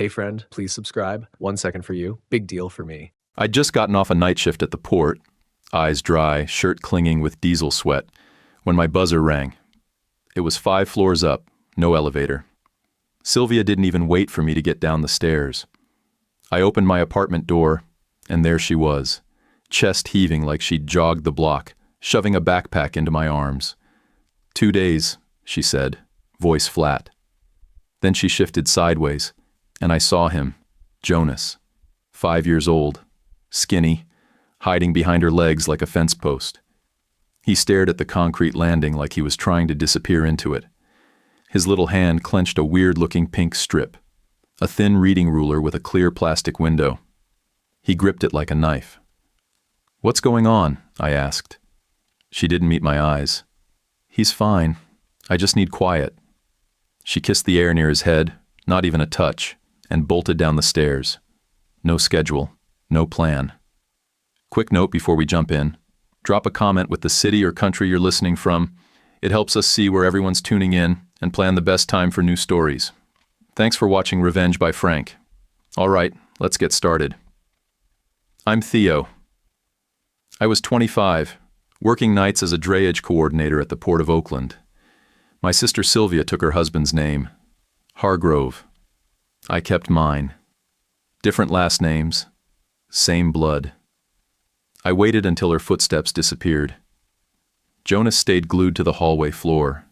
Hey friend, please subscribe. 1 second for you. Big deal for me. I'd just gotten off a night shift at the port, eyes dry, shirt clinging with diesel sweat, when my buzzer rang. It was 5 floors up, no elevator. Sylvia didn't even wait for me to get down the stairs. I opened my apartment door, and there she was, chest heaving like she'd jogged the block, shoving a backpack into my arms. 2 days, she said, voice flat. Then she shifted sideways, and I saw him, Jonas, 5 years old, skinny, hiding behind her legs like a fence post. He stared at the concrete landing like he was trying to disappear into it. His little hand clenched a weird-looking pink strip, a thin reading ruler with a clear plastic window. He gripped it like a knife. "What's going on?" I asked. She didn't meet my eyes. "He's fine. I just need quiet." She kissed the air near his head, not even a touch, and bolted down the stairs. No schedule, no plan. Quick note before we jump in. Drop a comment with the city or country you're listening from. It helps us see where everyone's tuning in and plan the best time for new stories. Thanks for watching Revenge by Frank. All right, let's get started. I'm Theo. I was 25, working nights as a drayage coordinator at the Port of Oakland. My sister Sylvia took her husband's name, Hargrove. I kept mine. Different last names, same blood. I waited until her footsteps disappeared. Jonas stayed glued to the hallway floor,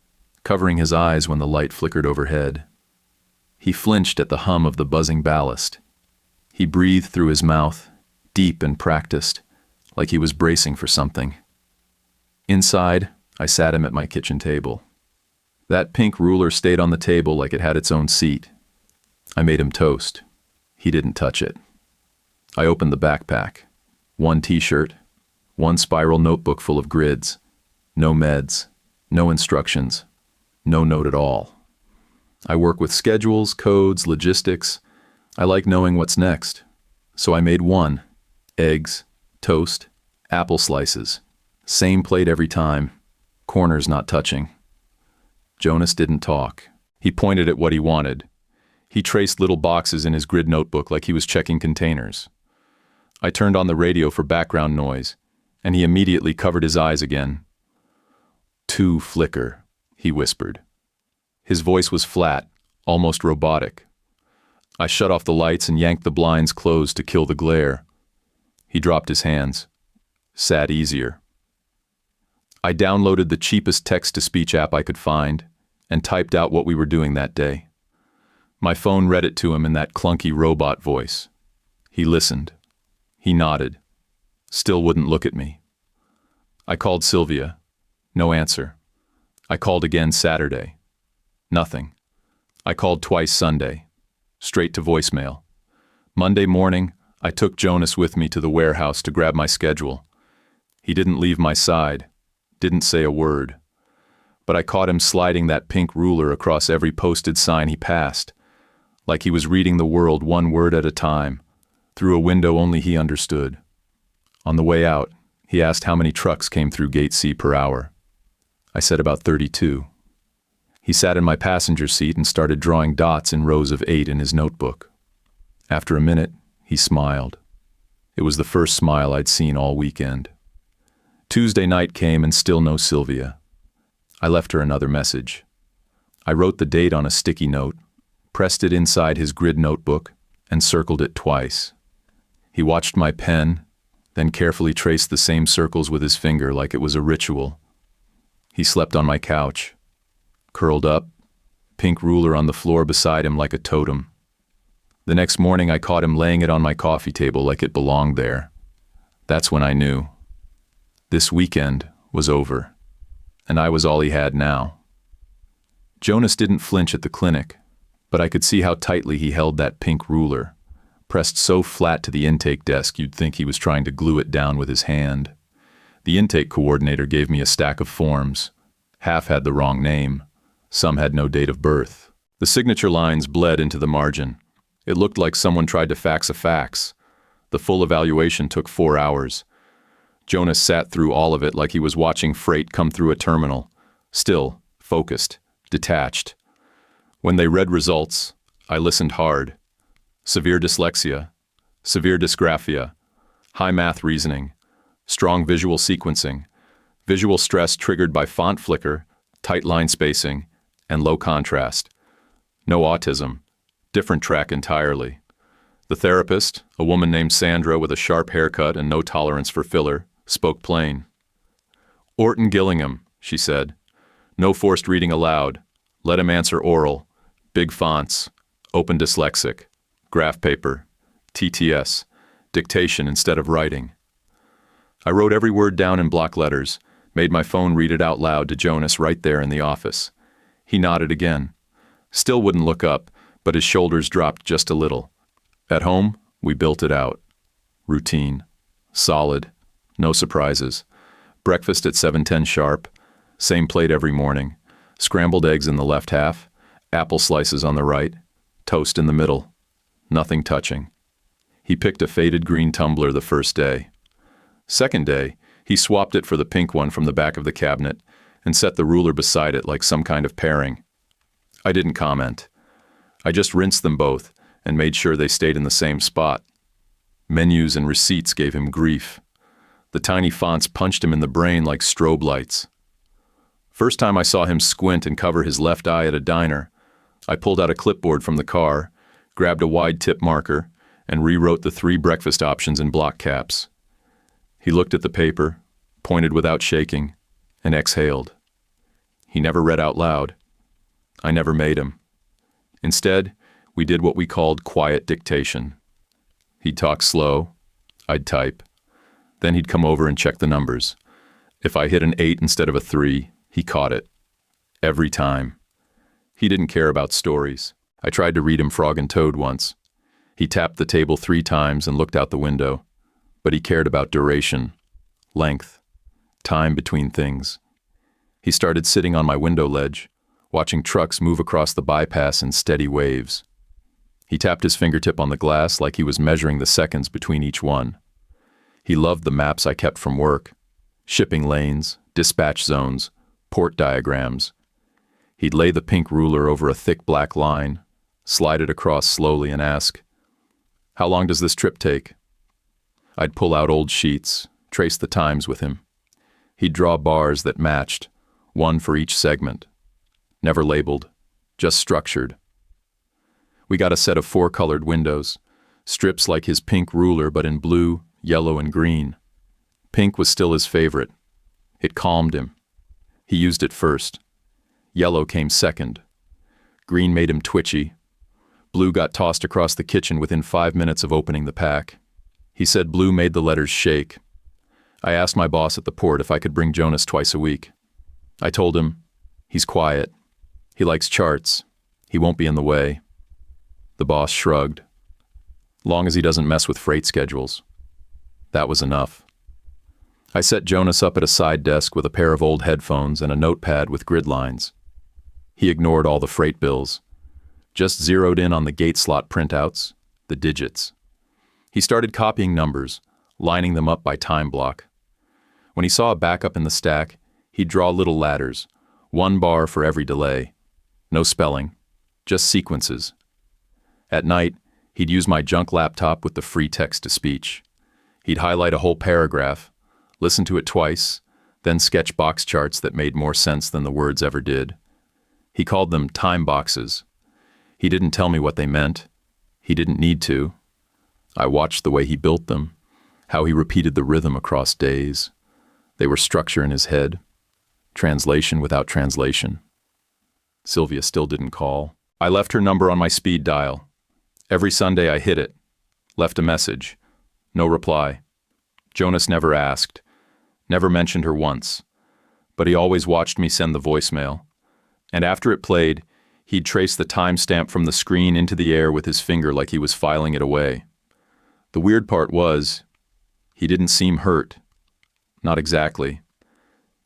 covering his eyes when the light flickered overhead. He flinched at the hum of the buzzing ballast. He breathed through his mouth, deep and practiced, like he was bracing for something. Inside, I sat him at my kitchen table. That pink ruler stayed on the table like it had its own seat. I made him toast. He didn't touch it. I opened the backpack. 1 t-shirt, 1 spiral notebook full of grids, no meds, no instructions, no note at all. I work with schedules, codes, logistics. I like knowing what's next. So I made 1, eggs, toast, apple slices, same plate every time, corners not touching. Jonas didn't talk. He pointed at what he wanted. He traced little boxes in his grid notebook like he was checking containers. I turned on the radio for background noise, and he immediately covered his eyes again. "2 flicker," he whispered. His voice was flat, almost robotic. I shut off the lights and yanked the blinds closed to kill the glare. He dropped his hands. Sat easier. I downloaded the cheapest text-to-speech app I could find and typed out what we were doing that day. My phone read it to him in that clunky robot voice. He listened. He nodded. Still wouldn't look at me. I called Sylvia. No answer. I called again Saturday. Nothing. I called twice Sunday. Straight to voicemail. Monday morning, I took Jonas with me to the warehouse to grab my schedule. He didn't leave my side. Didn't say a word. But I caught him sliding that pink ruler across every posted sign he passed, like he was reading the world 1 word at a time, through a window only he understood. On the way out, he asked how many trucks came through Gate C per hour. I said about 32. He sat in my passenger seat and started drawing dots in rows of 8 in his notebook. After a minute, he smiled. It was the first smile I'd seen all weekend. Tuesday night came and still no Sylvia. I left her another message. I wrote the date on a sticky note, pressed it inside his grid notebook, and circled it twice. He watched my pen, then carefully traced the same circles with his finger like it was a ritual. He slept on my couch, curled up, pink ruler on the floor beside him like a totem. The next morning I caught him laying it on my coffee table like it belonged there. That's when I knew. This weekend was over, and I was all he had now. Jonas didn't flinch at the clinic, but I could see how tightly he held that pink ruler, pressed so flat to the intake desk you'd think he was trying to glue it down with his hand. The intake coordinator gave me a stack of forms. Half had the wrong name. Some had no date of birth. The signature lines bled into the margin. It looked like someone tried to fax a fax. The full evaluation took 4 hours. Jonas sat through all of it like he was watching freight come through a terminal. Still, focused, detached. When they read results, I listened hard. severe dyslexia, severe dysgraphia, high math reasoning, strong visual sequencing, visual stress triggered by font flicker, tight line spacing, and low contrast. No autism, different track entirely. The therapist, a woman named Sandra with a sharp haircut and no tolerance for filler, spoke plain. Orton Gillingham, she said. No forced reading allowed. Let him answer oral. Big fonts. Open dyslexic. Graph paper. TTS. Dictation instead of writing. I wrote every word down in block letters, made my phone read it out loud to Jonas right there in the office. He nodded again. Still wouldn't look up, but his shoulders dropped just a little. At home, we built it out. Routine. Solid. No surprises. Breakfast at 7:10 sharp. Same plate every morning. Scrambled eggs in the left half. Apple slices on the right. Toast in the middle. Nothing touching. He picked a faded green tumbler the first day. Second day, he swapped it for the pink one from the back of the cabinet and set the ruler beside it like some kind of pairing. I didn't comment. I just rinsed them both and made sure they stayed in the same spot. Menus and receipts gave him grief. The tiny fonts punched him in the brain like strobe lights. First time I saw him squint and cover his left eye at a diner, I pulled out a clipboard from the car, grabbed a wide tip marker, and rewrote the 3 breakfast options in block caps. He looked at the paper, pointed without shaking, and exhaled. He never read out loud. I never made him. Instead, we did what we called quiet dictation. He'd talk slow, I'd type. Then he'd come over and check the numbers. If I hit an 8 instead of a 3, he caught it. Every time. He didn't care about stories. I tried to read him Frog and Toad once. He tapped the table 3 times and looked out the window. But he cared about duration, length, time between things. He started sitting on my window ledge, watching trucks move across the bypass in steady waves. He tapped his fingertip on the glass like he was measuring the seconds between each one. He loved the maps I kept from work, shipping lanes, dispatch zones, port diagrams. He'd lay the pink ruler over a thick black line, slide it across slowly and ask, "How long does this trip take?" I'd pull out old sheets, trace the times with him. He'd draw bars that matched, one for each segment. Never labeled, just structured. We got a set of 4 colored windows, strips like his pink ruler but in blue, yellow, and green. Pink was still his favorite. It calmed him. He used it first. Yellow came second. Green made him twitchy. Blue got tossed across the kitchen within 5 minutes of opening the pack. He said blue made the letters shake. I asked my boss at the port if I could bring Jonas twice a week. I told him, he's quiet. He likes charts. He won't be in the way. The boss shrugged. Long as he doesn't mess with freight schedules. That was enough. I set Jonas up at a side desk with a pair of old headphones and a notepad with grid lines. He ignored all the freight bills. Just zeroed in on the gate slot printouts, the digits. He started copying numbers, lining them up by time block. When he saw a backup in the stack, he'd draw little ladders, 1 bar for every delay. No spelling, just sequences. At night, he'd use my junk laptop with the free text-to-speech. He'd highlight a whole paragraph, listen to it twice, then sketch box charts that made more sense than the words ever did. He called them time boxes. He didn't tell me what they meant. He didn't need to. I watched the way he built them, how he repeated the rhythm across days. They were structure in his head, translation without translation. Sylvia still didn't call. I left her number on my speed dial. Every Sunday I hit it, left a message. No reply. Jonas never asked, never mentioned her once, but he always watched me send the voicemail. And after it played, he'd trace the timestamp from the screen into the air with his finger like he was filing it away. The weird part was, he didn't seem hurt. Not exactly.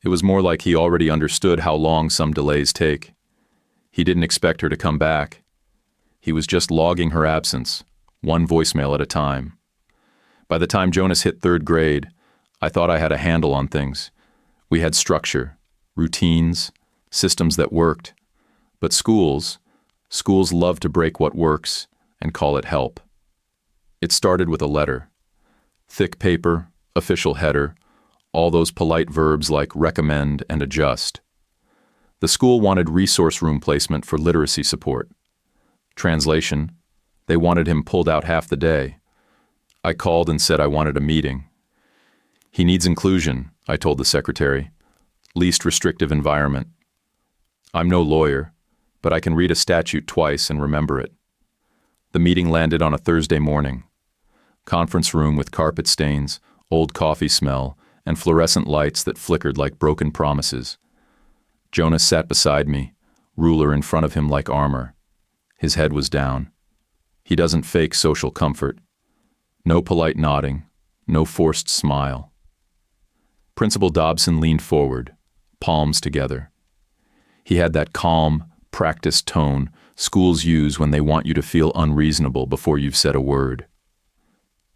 It was more like he already understood how long some delays take. He didn't expect her to come back. He was just logging her absence, 1 voicemail at a time. By the time Jonas hit 3rd grade, I thought I had a handle on things. We had structure, routines, systems that worked. But schools love to break what works and call it help. It started with a letter. Thick paper, official header, all those polite verbs like recommend and adjust. The school wanted resource room placement for literacy support. Translation, they wanted him pulled out half the day. I called and said I wanted a meeting. He needs inclusion, I told the secretary. Least restrictive environment. I'm no lawyer, but I can read a statute twice and remember it. The meeting landed on a Thursday morning. Conference room with carpet stains, old coffee smell, and fluorescent lights that flickered like broken promises. Jonas sat beside me, ruler in front of him like armor. His head was down. He doesn't fake social comfort. No polite nodding, no forced smile. Principal Dobson leaned forward, palms together. He had that calm, practiced tone schools use when they want you to feel unreasonable before you've said a word.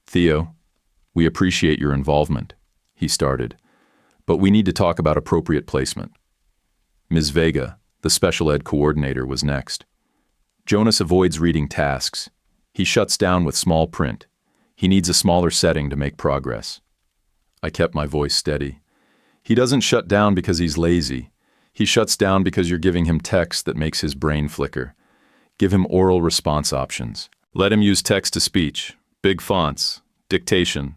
Theo, we appreciate your involvement, he started, but we need to talk about appropriate placement. Ms. Vega, the special ed coordinator, was next. Jonas avoids reading tasks. He shuts down with small print. He needs a smaller setting to make progress. I kept my voice steady. He doesn't shut down because he's lazy. He shuts down because you're giving him text that makes his brain flicker. Give him oral response options. Let him use text-to-speech, big fonts, dictation.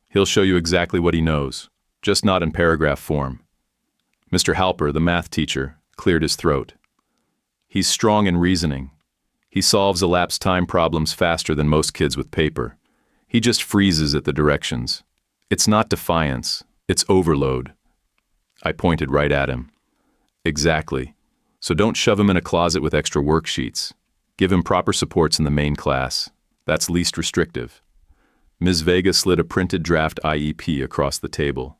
He'll show you exactly what he knows, just not in paragraph form. Mr. Halper, the math teacher, cleared his throat. He's strong in reasoning. He solves elapsed time problems faster than most kids with paper. He just freezes at the directions. It's not defiance, it's overload. I pointed right at him. Exactly. So don't shove him in a closet with extra worksheets. Give him proper supports in the main class. That's least restrictive. Ms. Vega slid a printed draft IEP across the table.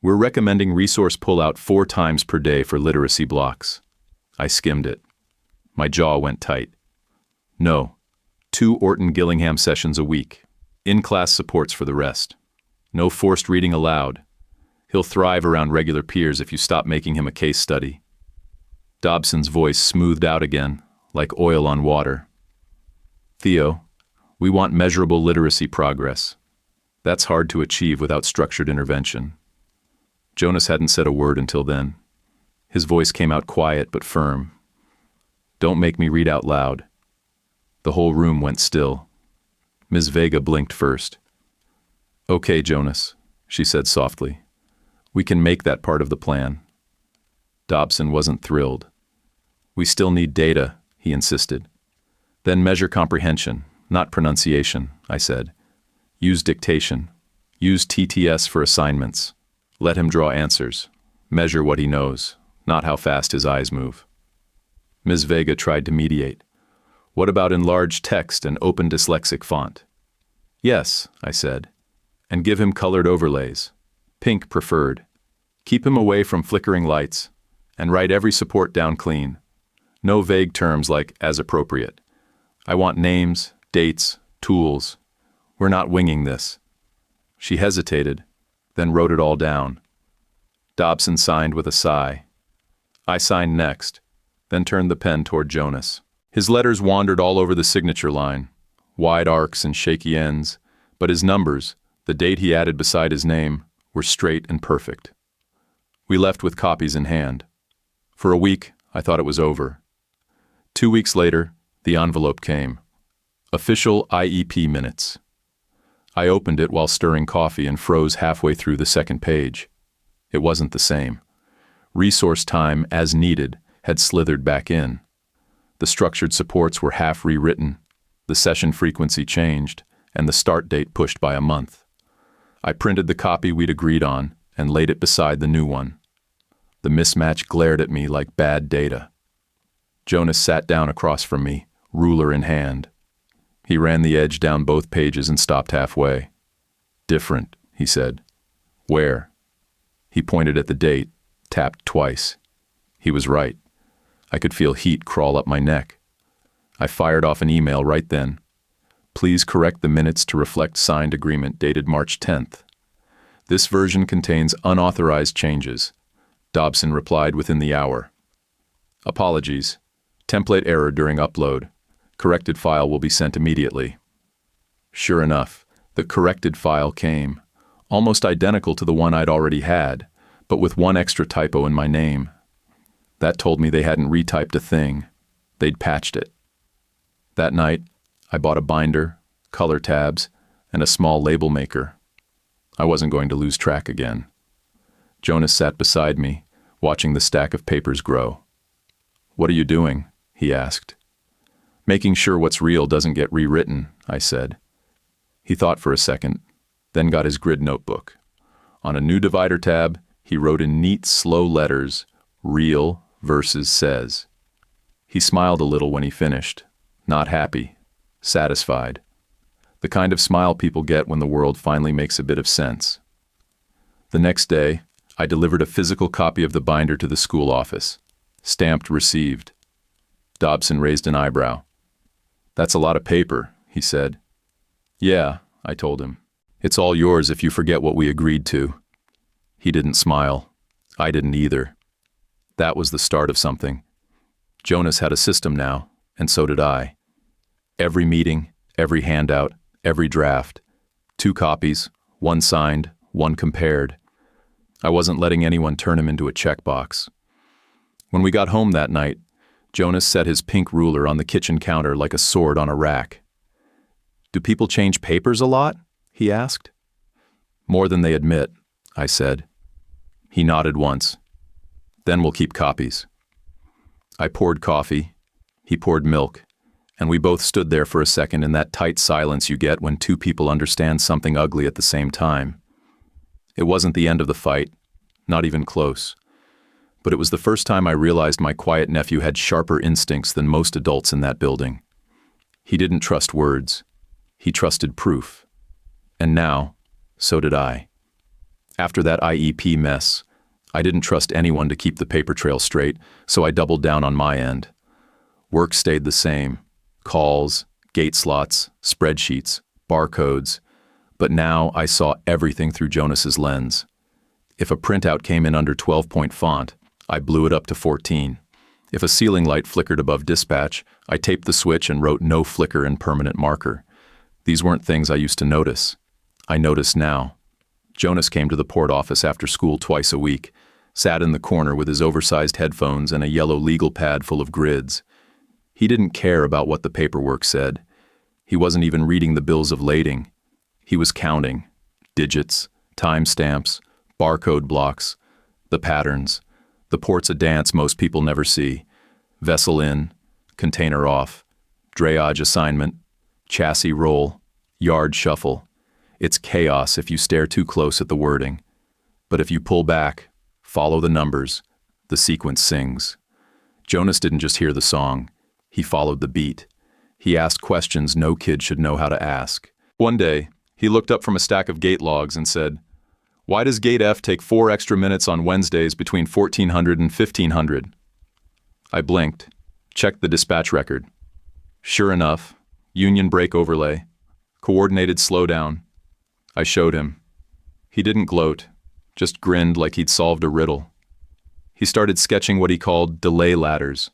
We're recommending resource pullout 4 times per day for literacy blocks. I skimmed it. My jaw went tight. No. 2 Orton-Gillingham sessions a week. In-class supports for the rest. No forced reading allowed. He'll thrive around regular peers if you stop making him a case study. Dobson's voice smoothed out again, like oil on water. Theo, we want measurable literacy progress. That's hard to achieve without structured intervention. Jonas hadn't said a word until then. His voice came out quiet but firm. Don't make me read out loud. The whole room went still. Ms. Vega blinked first. Okay, Jonas, she said softly. We can make that part of the plan. Dobson wasn't thrilled. We still need data, he insisted. Then measure comprehension, not pronunciation, I said. Use dictation. Use TTS for assignments. Let him draw answers. Measure what he knows, not how fast his eyes move. Ms. Vega tried to mediate. What about enlarged text and open dyslexic font? Yes, I said. And give him colored overlays. Pink preferred. Keep him away from flickering lights. And write every support down clean. No vague terms like as appropriate. I want names, dates, tools. We're not winging this. She hesitated, then wrote it all down. Dobson signed with a sigh. I signed next, then turned the pen toward Jonas. His letters wandered all over the signature line, wide arcs and shaky ends, but his numbers, the date he added beside his name, were straight and perfect. We left with copies in hand. For a week, I thought it was over. 2 weeks later, the envelope came. Official IEP minutes. I opened it while stirring coffee and froze halfway through the second page. It wasn't the same. Resource time, as needed, had slithered back in. The structured supports were half rewritten, the session frequency changed, and the start date pushed by a month. I printed the copy we'd agreed on and laid it beside the new one. The mismatch glared at me like bad data. Jonas sat down across from me, ruler in hand. He ran the edge down both pages and stopped halfway. Different, he said. Where? He pointed at the date, tapped twice. He was right. I could feel heat crawl up my neck. I fired off an email right then. Please correct the minutes to reflect signed agreement dated March 10th. This version contains unauthorized changes. Dobson replied within the hour. Apologies. Template error during upload. Corrected file will be sent immediately. Sure enough, the corrected file came, almost identical to the one I'd already had, but with one extra typo in my name. That told me they hadn't retyped a thing. They'd patched it. That night, I bought a binder, color tabs, and a small label maker. I wasn't going to lose track again. Jonas sat beside me, watching the stack of papers grow. "What are you doing?" he asked. "Making sure what's real doesn't get rewritten," I said. He thought for a second, then got his grid notebook. On a new divider tab, he wrote in neat, slow letters, "Real versus says." He smiled a little when he finished, not happy, satisfied. The kind of smile people get when the world finally makes a bit of sense. The next day, I delivered a physical copy of the binder to the school office. Stamped received. Dobson raised an eyebrow. "That's a lot of paper," he said. "Yeah," I told him. "It's all yours if you forget what we agreed to." He didn't smile. I didn't either. That was the start of something. Jonas had a system now, and so did I. Every meeting, every handout, every draft. 2 copies, 1 signed, 1 compared. I wasn't letting anyone turn him into a checkbox. When we got home that night, Jonas set his pink ruler on the kitchen counter like a sword on a rack. "Do people change papers a lot?" he asked. "More than they admit," I said. He nodded once. "Then we'll keep copies." I poured coffee, he poured milk, and we both stood there for a second in that tight silence you get when 2 people understand something ugly at the same time. It wasn't the end of the fight, not even close. But it was the first time I realized my quiet nephew had sharper instincts than most adults in that building. He didn't trust words. He trusted proof. And now, so did I. After that IEP mess, I didn't trust anyone to keep the paper trail straight, so I doubled down on my end. Work stayed the same. Calls, gate slots, spreadsheets, barcodes. But now I saw everything through Jonas's lens. If a printout came in under 12-point font, I blew it up to 14. If a ceiling light flickered above dispatch, I taped the switch and wrote "no flicker" in permanent marker. These weren't things I used to notice. I noticed now. Jonas came to the port office after school twice a week, sat in the corner with his oversized headphones and a yellow legal pad full of grids. He didn't care about what the paperwork said. He wasn't even reading the bills of lading. He was counting. Digits, timestamps, barcode blocks, the patterns. The port's a dance most people never see. Vessel in, container off, drayage assignment, chassis roll, yard shuffle. It's chaos if you stare too close at the wording. But if you pull back, follow the numbers, the sequence sings. Jonas didn't just hear the song. He followed the beat. He asked questions no kid should know how to ask. One day, he looked up from a stack of gate logs and said, "Why does gate F take 4 extra minutes on Wednesdays between 1400 and 1500? I blinked, checked the dispatch record. Sure enough, union brake overlay, coordinated slowdown. I showed him. He didn't gloat, just grinned like he'd solved a riddle. He started sketching what he called delay ladders,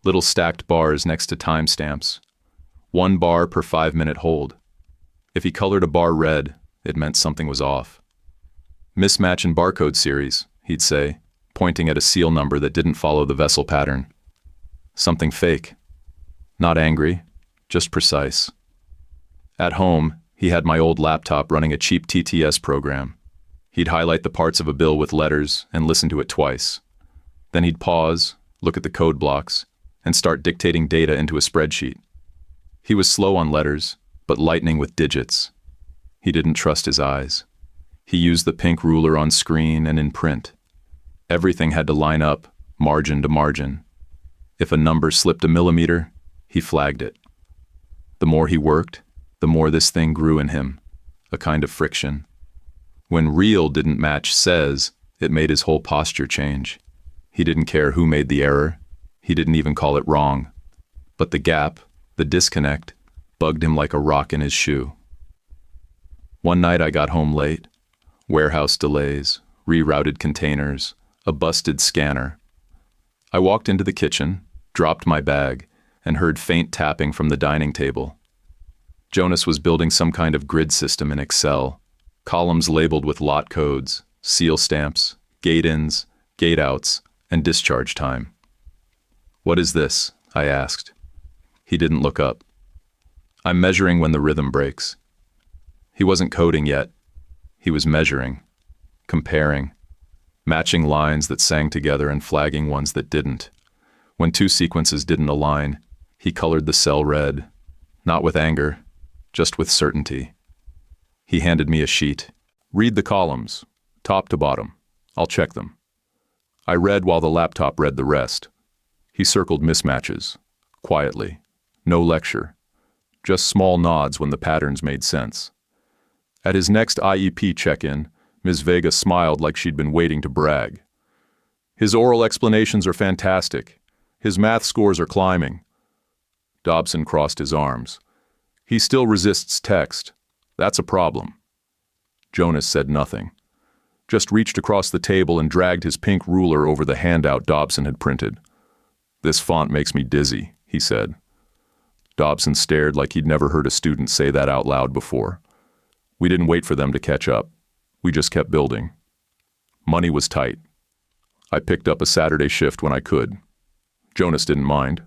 little stacked bars next to timestamps. 1 bar per 5-minute hold. If he colored a bar red, it meant something was off. Mismatch in barcode series, he'd say, pointing at a seal number that didn't follow the vessel pattern. Something fake. Not angry, just precise. At home, he had my old laptop running a cheap TTS program. He'd highlight the parts of a bill with letters and listen to it twice. Then he'd pause, look at the code blocks, and start dictating data into a spreadsheet. He was slow on letters, but lightning with digits. He didn't trust his eyes. He used the pink ruler on screen and in print. Everything had to line up, margin to margin. If a number slipped a millimeter, he flagged it. The more he worked, the more this thing grew in him, a kind of friction. When real didn't match says, it made his whole posture change. He didn't care who made the error. He didn't even call it wrong. But the gap, the disconnect, bugged him like a rock in his shoe. One night I got home late. Warehouse delays, rerouted containers, a busted scanner. I walked into the kitchen, dropped my bag, and heard faint tapping from the dining table. Jonas was building some kind of grid system in Excel, columns labeled with lot codes, seal stamps, gate-ins, gate-outs, and discharge time. "What is this?" I asked. He didn't look up. "I'm measuring when the rhythm breaks." He wasn't coding yet. He was measuring, comparing, matching lines that sang together and flagging ones that didn't. When two sequences didn't align, he colored the cell red, not with anger, just with certainty. He handed me a sheet. "Read the columns, top to bottom. I'll check them." I read while the laptop read the rest. He circled mismatches, quietly. No lecture. Just small nods when the patterns made sense. At his next IEP check-in, Ms. Vega smiled like she'd been waiting to brag. "His oral explanations are fantastic. His math scores are climbing." Dobson crossed his arms. "He still resists text. That's a problem." Jonas said nothing. Just reached across the table and dragged his pink ruler over the handout Dobson had printed. "This font makes me dizzy," he said. Dobson stared like he'd never heard a student say that out loud before. We didn't wait for them to catch up. We just kept building. Money was tight. I picked up a Saturday shift when I could. Jonas didn't mind.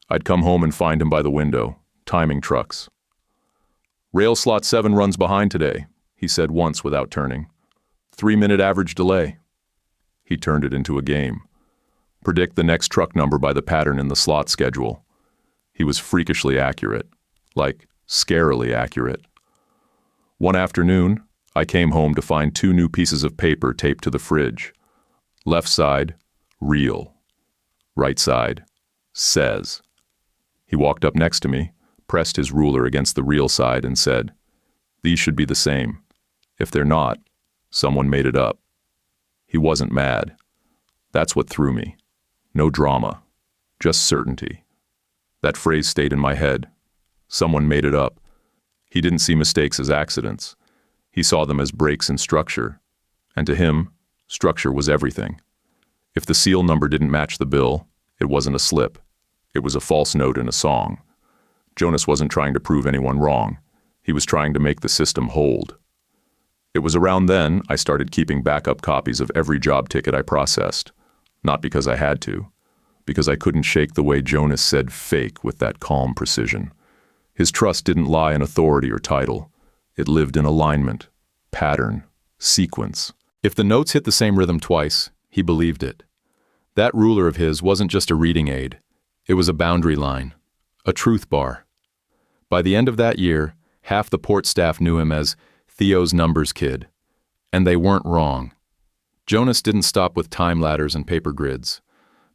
I'd come home and find him by the window, timing trucks. "Rail slot 7 runs behind today," he said once without turning. 3-minute average delay. He turned it into a game. Predict the next truck number by the pattern in the slot schedule. He was freakishly accurate, like scarily accurate. One afternoon, I came home to find 2 new pieces of paper taped to the fridge. Left side, real. Right side, says. He walked up next to me, pressed his ruler against the real side and said, "These should be the same. If they're not, someone made it up." He wasn't mad. That's what threw me. No drama, just certainty. That phrase stayed in my head. Someone made it up. He didn't see mistakes as accidents. He saw them as breaks in structure. And to him, structure was everything. If the seal number didn't match the bill, it wasn't a slip. It was a false note in a song. Jonas wasn't trying to prove anyone wrong. He was trying to make the system hold. It was around then I started keeping backup copies of every job ticket I processed. Not because I had to, because I couldn't shake the way Jonas said fake with that calm precision. His trust didn't lie in authority or title. It lived in alignment, pattern, sequence. If the notes hit the same rhythm twice, he believed it. That ruler of his wasn't just a reading aid. It was a boundary line, a truth bar. By the end of that year, half the port staff knew him as Theo's numbers kid. And they weren't wrong. Jonas didn't stop with time ladders and paper grids.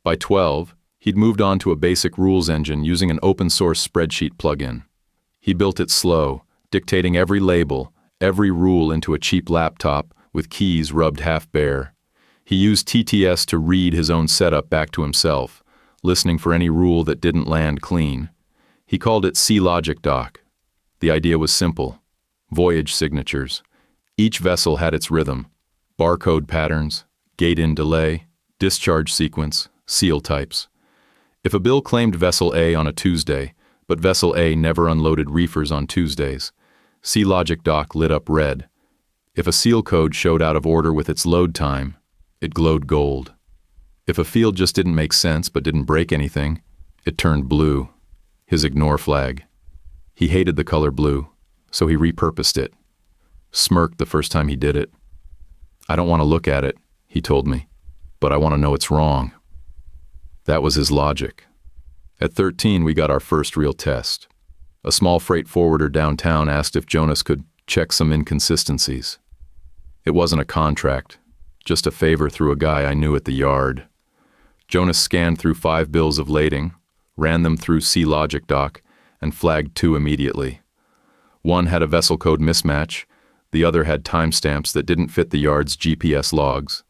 By 12, he'd moved on to a basic rules engine using an open-source spreadsheet plugin. He built it slow, dictating every label, every rule into a cheap laptop with keys rubbed half bare. He used TTS to read his own setup back to himself, listening for any rule that didn't land clean. He called it C-Logic Doc. The idea was simple. Voyage signatures. Each vessel had its rhythm. Barcode patterns, gate-in delay, discharge sequence, seal types. If a bill claimed Vessel A on a Tuesday, but Vessel A never unloaded reefers on Tuesdays, C-Logic Doc lit up red. If a seal code showed out of order with its load time, it glowed gold. If a field just didn't make sense but didn't break anything, it turned blue, his ignore flag. He hated the color blue, so he repurposed it. Smirked the first time he did it. "I don't want to look at it," he told me, "but I want to know it's wrong." That was his logic. At 13, we got our first real test. A small freight forwarder downtown asked if Jonas could check some inconsistencies. It wasn't a contract, just a favor through a guy I knew at the yard. Jonas scanned through 5 bills of lading, ran them through C-Logic Doc, and flagged 2 immediately. One had a vessel code mismatch, the other had timestamps that didn't fit the yard's GPS logs.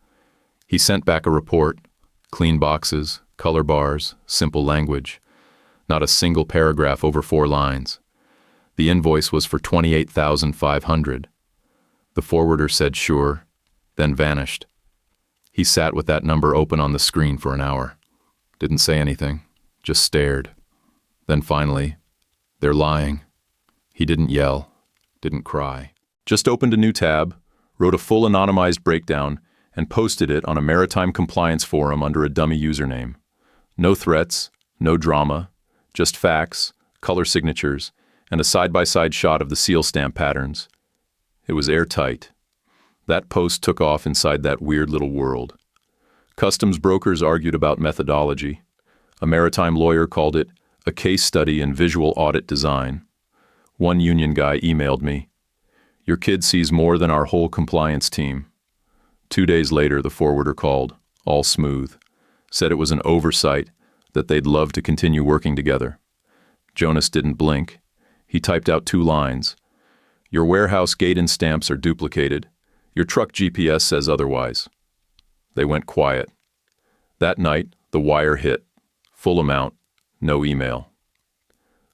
He sent back a report, clean boxes, color bars, simple language. Not a single paragraph over 4 lines. The invoice was for $28,500. The forwarder said sure, then vanished. He sat with that number open on the screen for an hour. Didn't say anything, just stared. Then finally, "They're lying." He didn't yell, didn't cry. Just opened a new tab, wrote a full anonymized breakdown, and posted it on a maritime compliance forum under a dummy username. No threats, no drama, just facts, color signatures, and a side-by-side shot of the seal stamp patterns. It was airtight. That post took off inside that weird little world. Customs brokers argued about methodology. A maritime lawyer called it a case study in visual audit design. One union guy emailed me, "Your kid sees more than our whole compliance team." 2 days later, the forwarder called, all smooth, said it was an oversight, that they'd love to continue working together. Jonas didn't blink. He typed out 2 lines. "Your warehouse gate-in stamps are duplicated. Your truck GPS says otherwise." They went quiet. That night, the wire hit. Full amount, no email.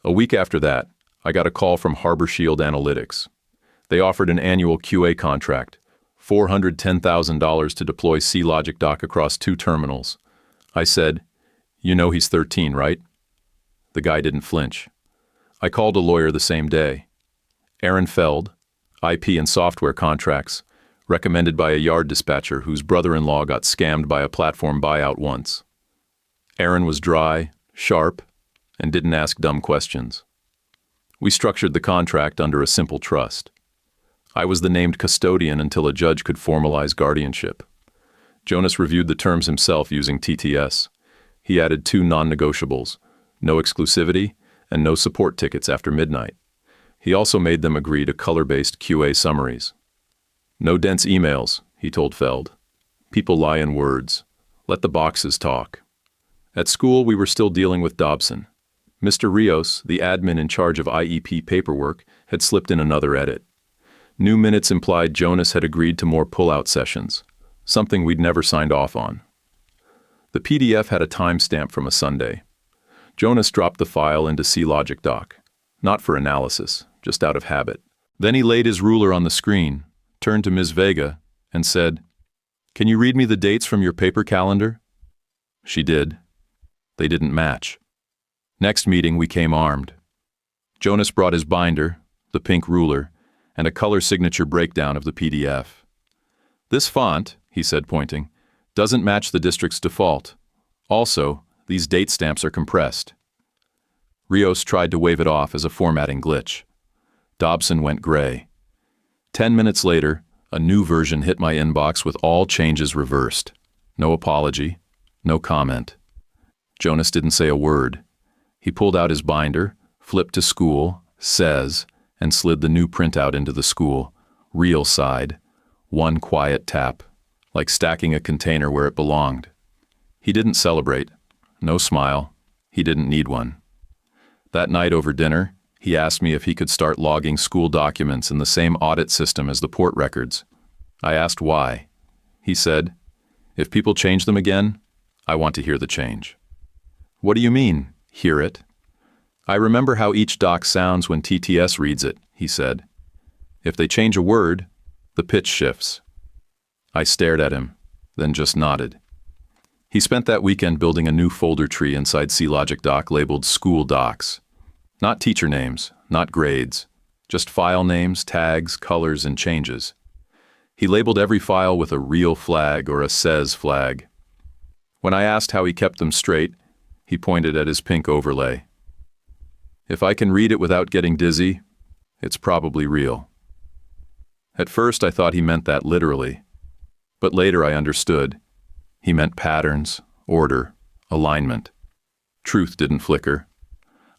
A week after that, I got a call from Harbor Shield Analytics. They offered an annual QA contract, $410,000 to deploy C-Logic Dock across 2 terminals. I said, "You know he's 13, right?" The guy didn't flinch. I called a lawyer the same day. Aaron Feld, IP and software contracts, recommended by a yard dispatcher whose brother-in-law got scammed by a platform buyout once. Aaron was dry, sharp, and didn't ask dumb questions. We structured the contract under a simple trust. I was the named custodian until a judge could formalize guardianship. Jonas reviewed the terms himself using TTS. He added 2 non-negotiables, no exclusivity and no support tickets after midnight. He also made them agree to color-based QA summaries. "No dense emails," he told Feld. "People lie in words. Let the boxes talk." At school, we were still dealing with Dobson. Mr. Rios, the admin in charge of IEP paperwork, had slipped in another edit. New minutes implied Jonas had agreed to more pull-out sessions, something we'd never signed off on. The PDF had a timestamp from a Sunday. Jonas dropped the file into C-Logic Dock, not for analysis, just out of habit. Then he laid his ruler on the screen, turned to Ms. Vega, and said, "Can you read me the dates from your paper calendar?" She did. They didn't match. Next meeting, we came armed. Jonas brought his binder, the pink ruler, and a color signature breakdown of the PDF. "This font," he said, pointing, "doesn't match the district's default. Also, these date stamps are compressed." Rios tried to wave it off as a formatting glitch. Dobson went gray. 10 minutes later, a new version hit my inbox with all changes reversed. No apology, no comment. Jonas didn't say a word. He pulled out his binder, flipped to school, says, and slid the new printout into the school, real side, 1 quiet tap, like stacking a container where it belonged. He didn't celebrate, no smile, he didn't need one. That night over dinner, he asked me if he could start logging school documents in the same audit system as the port records. I asked why. He said, "If people change them again, I want to hear the change." "What do you mean, hear it?" "I remember how each doc sounds when TTS reads it," he said. "If they change a word, the pitch shifts." I stared at him, then just nodded. He spent that weekend building a new folder tree inside C-Logic Dock labeled School Docs. Not teacher names, not grades, just file names, tags, colors, and changes. He labeled every file with a real flag or a says flag. When I asked how he kept them straight, he pointed at his pink overlay. "If I can read it without getting dizzy, it's probably real." At first I thought he meant that literally, but later I understood. He meant patterns, order, alignment. Truth didn't flicker.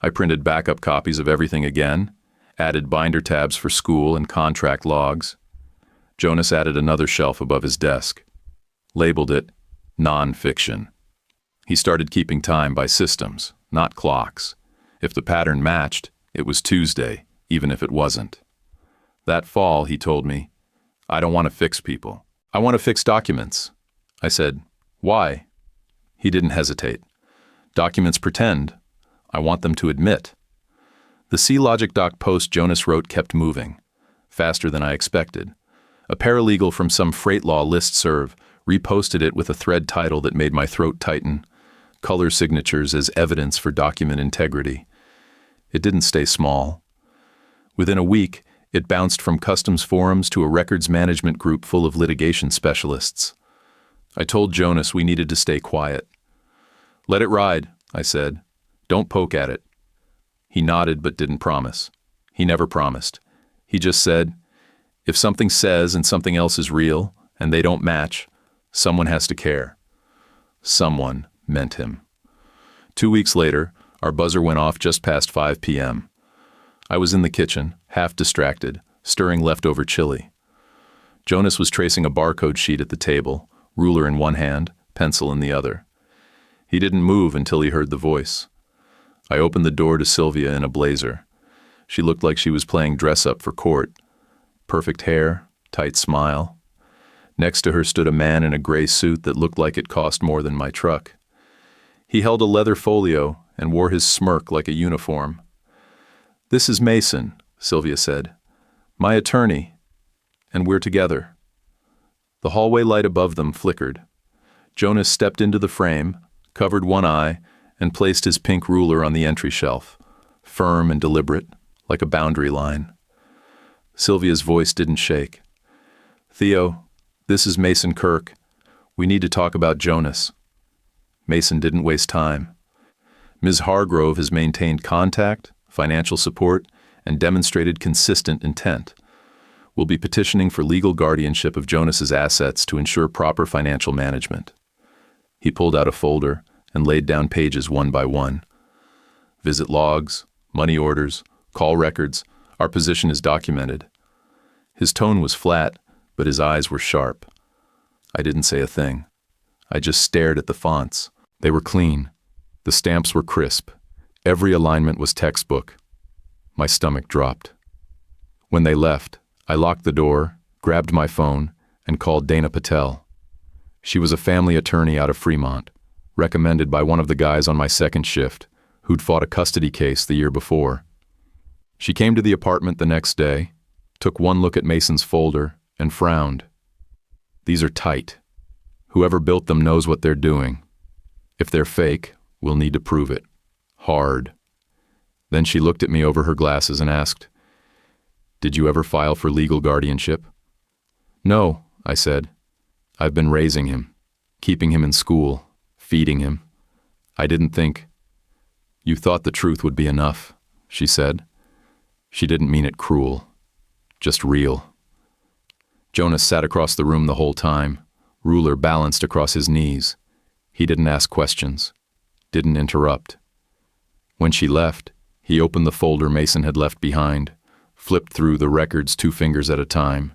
I printed backup copies of everything again, added binder tabs for school and contract logs. Jonas added another shelf above his desk, labeled it non-fiction. He started keeping time by systems, not clocks. If the pattern matched, it was Tuesday, even if it wasn't. That fall, he told me, "I don't want to fix people. I want to fix documents." I said, "Why?" He didn't hesitate. "Documents pretend. I want them to admit." The C-Logic Doc post Jonas wrote kept moving, faster than I expected. A paralegal from some freight law listserv reposted it with a thread title that made my throat tighten, "Color signatures as evidence for document integrity." It didn't stay small. Within a week, it bounced from customs forums to a records management group full of litigation specialists. I told Jonas we needed to stay quiet. "Let it ride," I said. "Don't poke at it." He nodded but didn't promise. He never promised. He just said, "If something says and something else is real, and they don't match, someone has to care." Someone meant him. 2 weeks later, our buzzer went off just past 5 p.m. I was in the kitchen, half distracted, stirring leftover chili. Jonas was tracing a barcode sheet at the table, ruler in one hand, pencil in the other. He didn't move until he heard the voice. I opened the door to Sylvia in a blazer. She looked like she was playing dress-up for court. Perfect hair, tight smile. Next to her stood a man in a gray suit that looked like it cost more than my truck. He held a leather folio and wore his smirk like a uniform. "This is Mason," Sylvia said. "My attorney, and we're together." The hallway light above them flickered. Jonas stepped into the frame, covered one eye, and placed his pink ruler on the entry shelf, firm and deliberate, like a boundary line. Sylvia's voice didn't shake. "Theo, this is Mason Kirk. We need to talk about Jonas." Mason didn't waste time. "Ms. Hargrove has maintained contact, financial support, and demonstrated consistent intent. We'll be petitioning for legal guardianship of Jonas's assets to ensure proper financial management." He pulled out a folder and laid down pages one by one. "Visit logs, money orders, call records. Our position is documented." His tone was flat, but his eyes were sharp. I didn't say a thing. I just stared at the fonts. They were clean. The stamps were crisp. Every alignment was textbook. My stomach dropped. When they left, I locked the door, grabbed my phone, and called Dana Patel. She was a family attorney out of Fremont, recommended by one of the guys on my second shift, who'd fought a custody case the year before. She came to the apartment the next day, took one look at Mason's folder, and frowned. "These are tight. Whoever built them knows what they're doing. If they're fake, we'll need to prove it. Hard." Then she looked at me over her glasses and asked, "Did you ever file for legal guardianship?" "No," I said. "I've been raising him, keeping him in school, feeding him. I didn't think—" "You thought the truth would be enough," she said. She didn't mean it cruel, just real. Jonas sat across the room the whole time, ruler balanced across his knees. He didn't ask questions, didn't interrupt. When she left, he opened the folder Mason had left behind, flipped through the records 2 fingers at a time.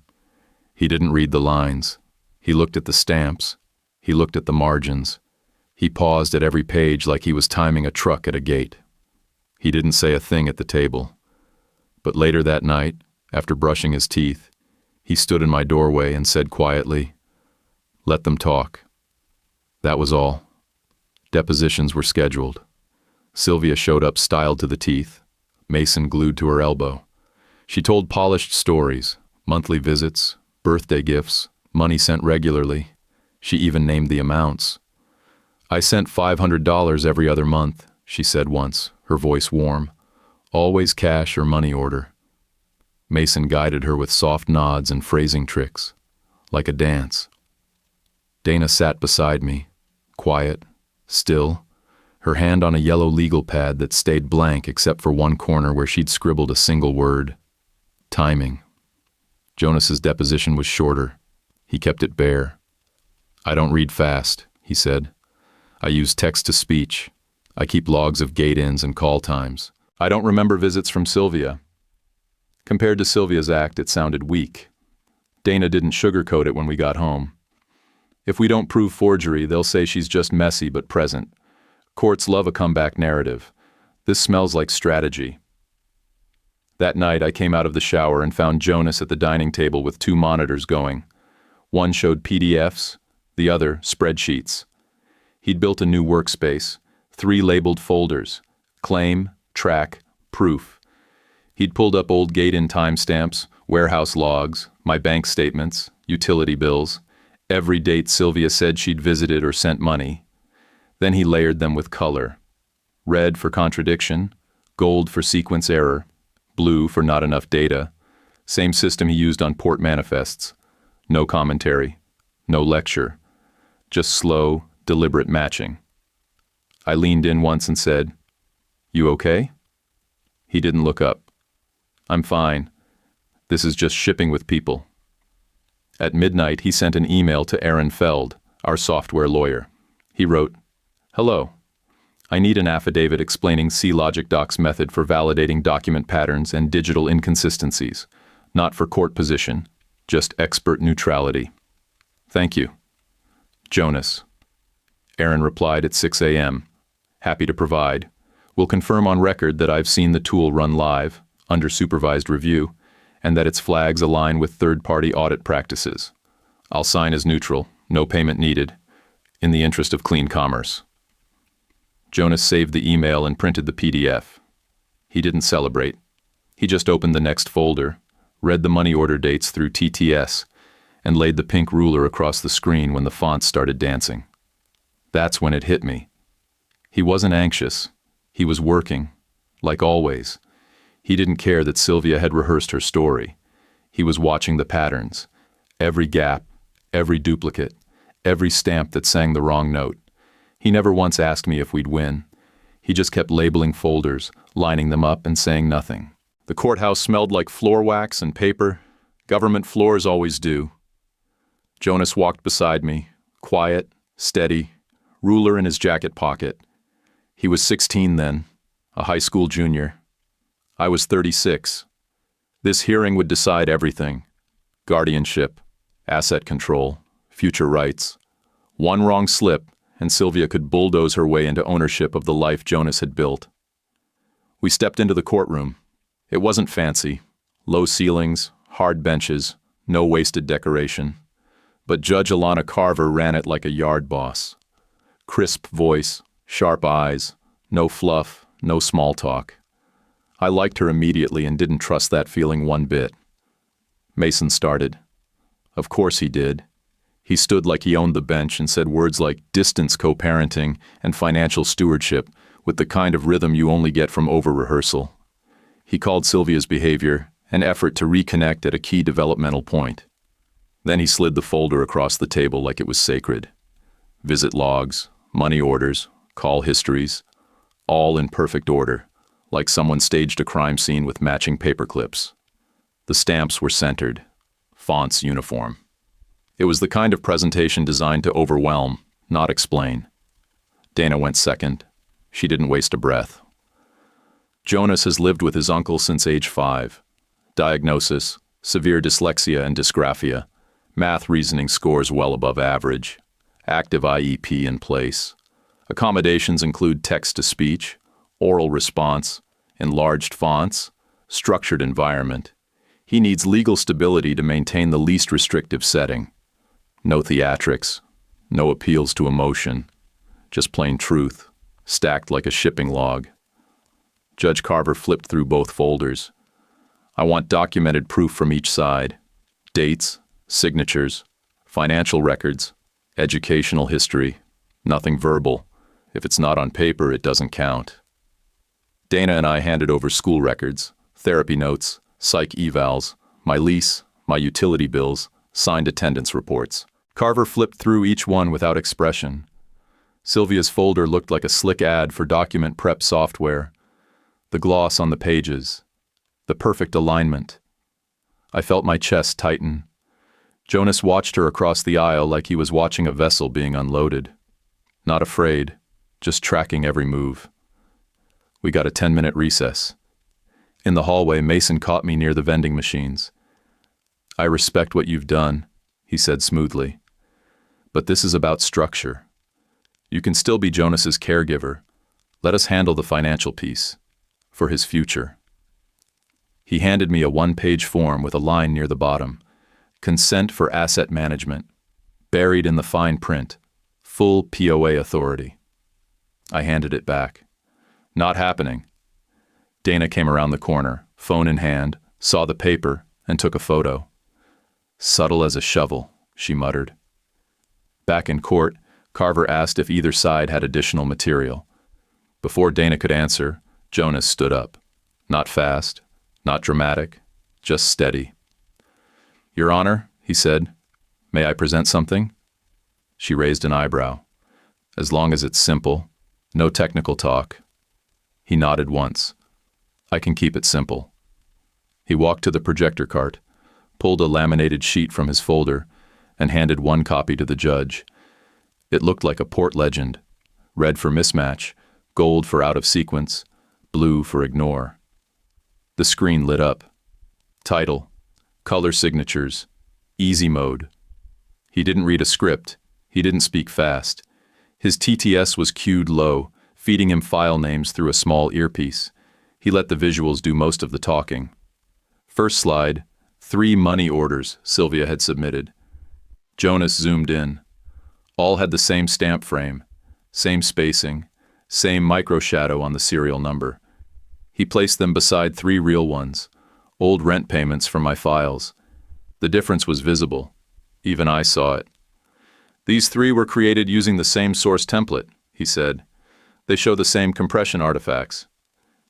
He didn't read the lines. He looked at the stamps. He looked at the margins. He paused at every page like he was timing a truck at a gate. He didn't say a thing at the table. But later that night, after brushing his teeth, he stood in my doorway and said quietly, "Let them talk." That was all. Depositions were scheduled. Sylvia showed up styled to the teeth, Mason glued to her elbow. She told polished stories, monthly visits, birthday gifts, money sent regularly. She even named the amounts. "I sent $500 every other month," she said once, her voice warm. "Always cash or money order." Mason guided her with soft nods and phrasing tricks, like a dance. Dana sat beside me, quiet, still, her hand on a yellow legal pad that stayed blank except for one corner where she'd scribbled a single word. Timing. Jonas's deposition was shorter. He kept it bare. "I don't read fast," he said. "I use text-to-speech. I keep logs of gate-ins and call times. I don't remember visits from Sylvia." Compared to Sylvia's act, it sounded weak. Dana didn't sugarcoat it when we got home. "If we don't prove forgery, they'll say she's just messy but present. Courts love a comeback narrative. This smells like strategy." That night, I came out of the shower and found Jonas at the dining table with 2 monitors going. One showed PDFs, the other spreadsheets. He'd built a new workspace, 3 labeled folders: claim, track, proof. He'd pulled up old gate-in timestamps, warehouse logs, my bank statements, utility bills, every date Sylvia said she'd visited or sent money. Then he layered them with color. Red for contradiction, gold for sequence error, Blue for not enough data. Same system he used on port manifests. No commentary. No lecture. Just slow, deliberate matching. I leaned in once and said, "You okay?" He didn't look up. "I'm fine. This is just shipping with people." At midnight, he sent an email to Aaron Feld, our software lawyer. He wrote, "Hello. I need an affidavit explaining C-Logic Doc's method for validating document patterns and digital inconsistencies, not for court position, just expert neutrality. Thank you. Jonas." Aaron replied at 6 a.m. "Happy to provide. Will confirm on record that I've seen the tool run live, under supervised review, and that its flags align with third-party audit practices. I'll sign as neutral, no payment needed, in the interest of clean commerce." Jonas saved the email and printed the PDF. He didn't celebrate. He just opened the next folder, read the money order dates through TTS, and laid the pink ruler across the screen when the font started dancing. That's when it hit me. He wasn't anxious. He was working, like always. He didn't care that Sylvia had rehearsed her story. He was watching the patterns, every gap, every duplicate, every stamp that sang the wrong note. He never once asked me if we'd win. He just kept labeling folders, lining them up and saying nothing. The courthouse smelled like floor wax and paper. Government floors always do. Jonas walked beside me, quiet, steady, ruler in his jacket pocket. He was 16 then, a high school junior. I was 36. This hearing would decide everything. Guardianship, asset control, future rights. One wrong slip, and Sylvia could bulldoze her way into ownership of the life Jonas had built. We stepped into the courtroom. It wasn't fancy. Low ceilings, hard benches, no wasted decoration. But Judge Alana Carver ran it like a yard boss. Crisp voice, sharp eyes, no fluff, no small talk. I liked her immediately and didn't trust that feeling one bit. Mason started. Of course he did. He stood like he owned the bench and said words like distance co-parenting and financial stewardship with the kind of rhythm you only get from over-rehearsal. He called Sylvia's behavior an effort to reconnect at a key developmental point. Then he slid the folder across the table like it was sacred. Visit logs, money orders, call histories, all in perfect order, like someone staged a crime scene with matching paper clips. The stamps were centered, fonts uniform. It was the kind of presentation designed to overwhelm, not explain. Dana went second. She didn't waste a breath. Jonas has lived with his uncle since age 5. Diagnosis, severe dyslexia and dysgraphia. Math reasoning scores well above average. Active IEP in place. Accommodations include text-to-speech, oral response, enlarged fonts, structured environment. He needs legal stability to maintain the least restrictive setting. No theatrics, no appeals to emotion, just plain truth, stacked like a shipping log. Judge Carver flipped through both folders. I want documented proof from each side. Dates, signatures, financial records, educational history, nothing verbal. If it's not on paper, it doesn't count. Dana and I handed over school records, therapy notes, psych evals, my lease, my utility bills, signed attendance reports. Carver flipped through each one without expression. Sylvia's folder looked like a slick ad for document prep software. The gloss on the pages. The perfect alignment. I felt my chest tighten. Jonas watched her across the aisle like he was watching a vessel being unloaded. Not afraid, just tracking every move. We got a 10-minute recess. In the hallway, Mason caught me near the vending machines. I respect what you've done, he said smoothly. But this is about structure. You can still be Jonas's caregiver. Let us handle the financial piece. For his future. He handed me a 1-page form with a line near the bottom. Consent for asset management. Buried in the fine print. Full POA authority. I handed it back. Not happening. Dana came around the corner, phone in hand, saw the paper, and took a photo. Subtle as a shovel, she muttered. Back in court, Carver asked if either side had additional material. Before Dana could answer, Jonas stood up. Not fast, Not dramatic, just steady. "Your Honor," he said, "may I present something?" She raised an eyebrow. "As long as it's simple, no technical talk." He nodded once. "I can keep it simple." He walked to the projector cart, pulled a laminated sheet from his folder, and handed one copy to the judge. It looked like a port legend: red for mismatch, gold for out of sequence, blue for ignore. The screen lit up. Title: Color Signatures, Easy Mode. He didn't read a script. He didn't speak fast. His TTS was cued low, feeding him file names through a small earpiece. He let the visuals do most of the talking. First slide, 3 money orders Sylvia had submitted. Jonas zoomed in. All had the same stamp frame, same spacing, same microshadow on the serial number. He placed them beside 3 real ones, old rent payments from my files. The difference was visible. Even I saw it. "These 3 were created using the same source template," he said. "They show the same compression artifacts."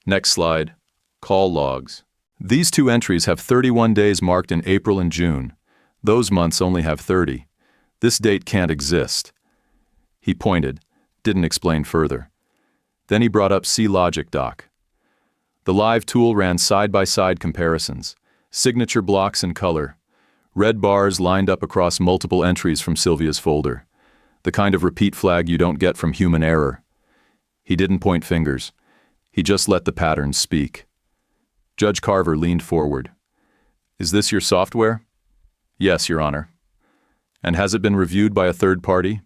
Next slide, call logs. "These 2 entries have 31 days marked in April and June. Those months only have 30. This date can't exist." He pointed, didn't explain further. Then he brought up C-Logic Doc. The live tool ran side-by-side comparisons, signature blocks in color, red bars lined up across multiple entries from Sylvia's folder, the kind of repeat flag you don't get from human error. He didn't point fingers. He just let the patterns speak. Judge Carver leaned forward. "Is this your software?" "Yes, Your Honor." "And has it been reviewed by a third party?"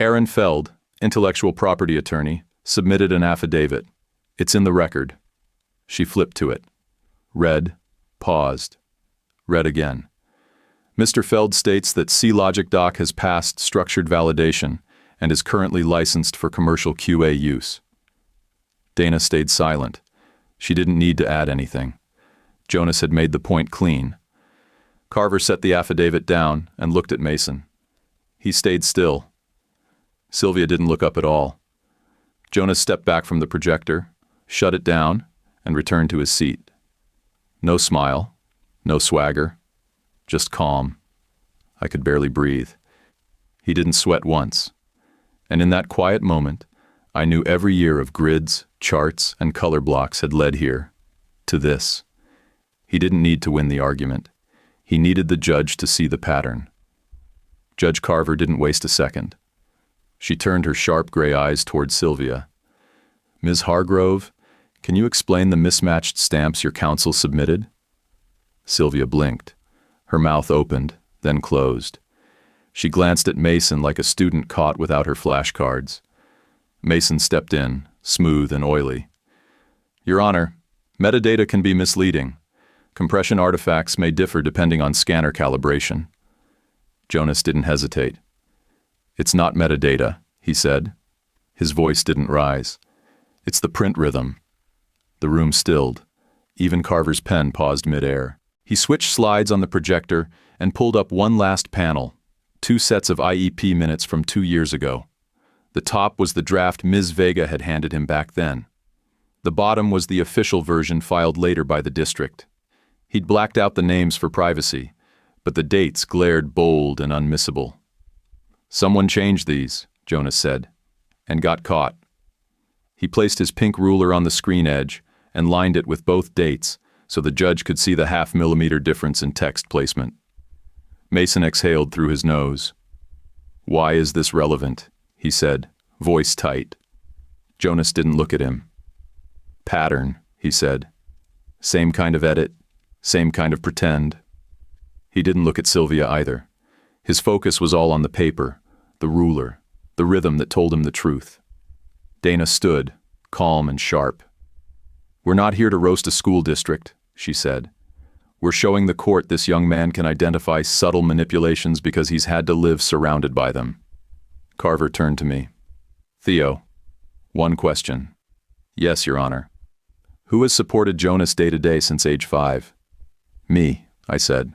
Aaron Feld, intellectual property attorney, submitted an affidavit. "It's in the record." She flipped to it. Read, paused. Read again. "Mr. Feld states that C-Logic Doc has passed structured validation and is currently licensed for commercial QA use." Dana stayed silent. She didn't need to add anything. Jonas had made the point clean. Carver set the affidavit down and looked at Mason. He stayed still. Sylvia didn't look up at all. Jonas stepped back from the projector, shut it down, and returned to his seat. No smile, no swagger, just calm. I could barely breathe. He didn't sweat once. And in that quiet moment, I knew every year of grids, charts, and color blocks had led here, to this. He didn't need to win the argument. He needed the judge to see the pattern. Judge Carver didn't waste a second. She turned her sharp gray eyes toward Sylvia. "Ms. Hargrove, can you explain the mismatched stamps your counsel submitted?" Sylvia blinked. Her mouth opened, then closed. She glanced at Mason like a student caught without her flashcards. Mason stepped in, smooth and oily. "Your Honor, metadata can be misleading. Compression artifacts may differ depending on scanner calibration." Jonas didn't hesitate. "It's not metadata," he said. His voice didn't rise. "It's the print rhythm." The room stilled. Even Carver's pen paused midair. He switched slides on the projector and pulled up one last panel, 2 sets of IEP minutes from 2 years ago. The top was the draft Ms. Vega had handed him back then. The bottom was the official version filed later by the district. He'd blacked out the names for privacy, but the dates glared bold and unmissable. "Someone changed these," Jonas said, "and got caught." He placed his pink ruler on the screen edge and lined it with both dates so the judge could see the 0.5 millimeter difference in text placement. Mason exhaled through his nose. "Why is this relevant?" he said, voice tight. Jonas didn't look at him. "Pattern," he said. "Same kind of edit, same kind of pretend." He didn't look at Sylvia either. His focus was all on the paper, the ruler, the rhythm that told him the truth. Dana stood, calm and sharp. "We're not here to roast a school district," she said. "We're showing the court this young man can identify subtle manipulations because he's had to live surrounded by them." Carver turned to me. "Theo, one question." "Yes, Your Honor." "Who has supported Jonas day-to-day since age 5? "Me," I said.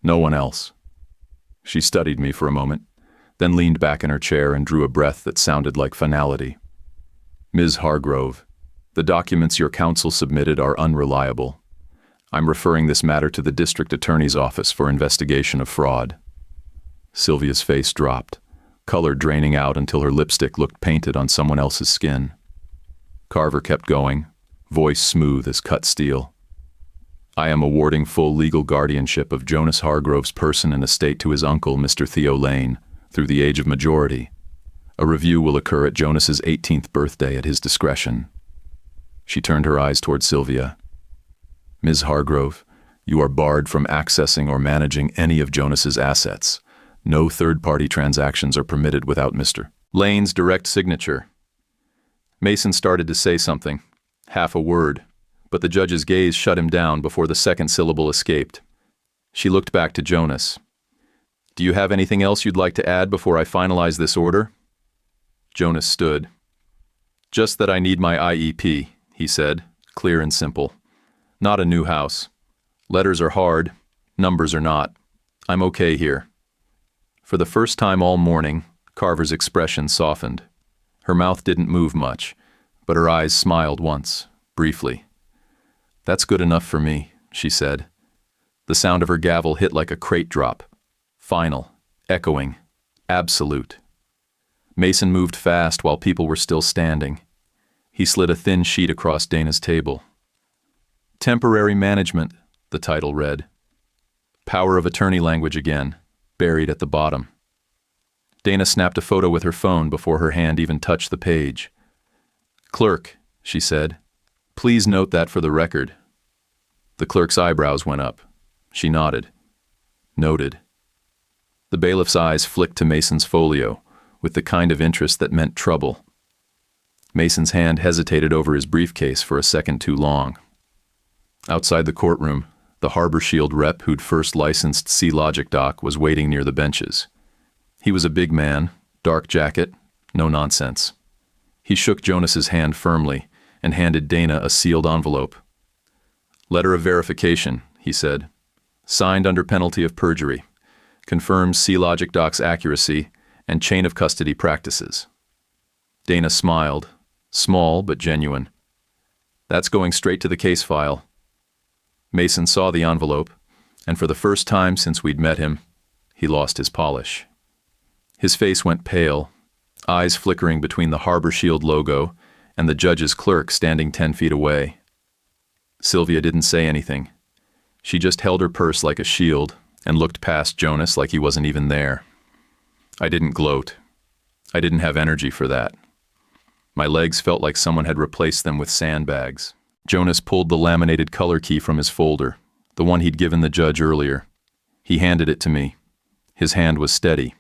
"No one else." She studied me for a moment, then leaned back in her chair and drew a breath that sounded like finality. "Ms. Hargrove, the documents your counsel submitted are unreliable. I'm referring this matter to the district attorney's office for investigation of fraud. Sylvia's face dropped, color draining out until her lipstick looked painted on someone else's skin. Carver kept going, voice smooth as cut steel. I am awarding full legal guardianship of Jonas Hargrove's person and estate to his uncle, Mr. Theo Lane, through the age of majority. A review will occur at Jonas's 18th birthday at his discretion. She turned her eyes toward Sylvia. Ms. Hargrove, you are barred from accessing or managing any of Jonas's assets. No third-party transactions are permitted without Mr. Lane's direct signature. Mason started to say something, half a word, but the judge's gaze shut him down before the second syllable escaped. She looked back to Jonas. Do you have anything else you'd like to add before I finalize this order? Jonas stood. Just that I need my IEP, he said, clear and simple. Not a new house. Letters are hard, numbers are not. I'm okay here. For the first time all morning, Carver's expression softened. Her mouth didn't move much, but her eyes smiled once, briefly. That's good enough for me, she said. The sound of her gavel hit like a crate drop. Final, echoing, absolute. Mason moved fast while people were still standing. He slid a thin sheet across Dana's table. Temporary Management, the title read. Power of attorney language again, buried at the bottom. Dana snapped a photo with her phone before her hand even touched the page. Clerk, she said, please note that for the record. The clerk's eyebrows went up. She nodded. Noted. The bailiff's eyes flicked to Mason's folio, with the kind of interest that meant trouble. Mason's hand hesitated over his briefcase for a second too long. Outside the courtroom, the Harbor Shield rep who'd first licensed C-Logic Doc was waiting near the benches. He was a big man, dark jacket, no nonsense. He shook Jonas's hand firmly and handed Dana a sealed envelope. Letter of verification, he said. Signed under penalty of perjury. Confirms C-Logic Doc's accuracy and chain of custody practices. Dana smiled, small but genuine. That's going straight to the case file. Mason saw the envelope, and for the first time since we'd met him, he lost his polish. His face went pale, eyes flickering between the Harbor Shield logo and the judge's clerk standing 10 feet away. Sylvia didn't say anything. She just held her purse like a shield and looked past Jonas like he wasn't even there. I didn't gloat. I didn't have energy for that. My legs felt like someone had replaced them with sandbags. Jonas pulled the laminated color key from his folder, the one he'd given the judge earlier. He handed it to me. His hand was steady.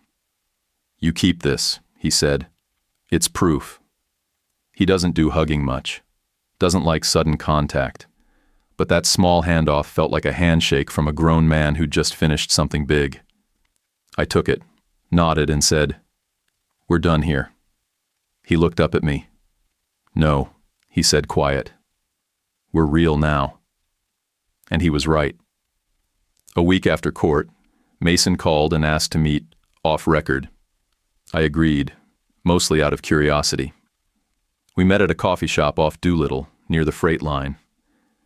You keep this, he said. It's proof. He doesn't do hugging much. Doesn't like sudden contact. But that small handoff felt like a handshake from a grown man who'd just finished something big. I took it, nodded and said, We're done here. He looked up at me. No, he said quiet. We're real now. And he was right. A week after court, Mason called and asked to meet off record. I agreed, mostly out of curiosity. We met at a coffee shop off Doolittle, near the freight line.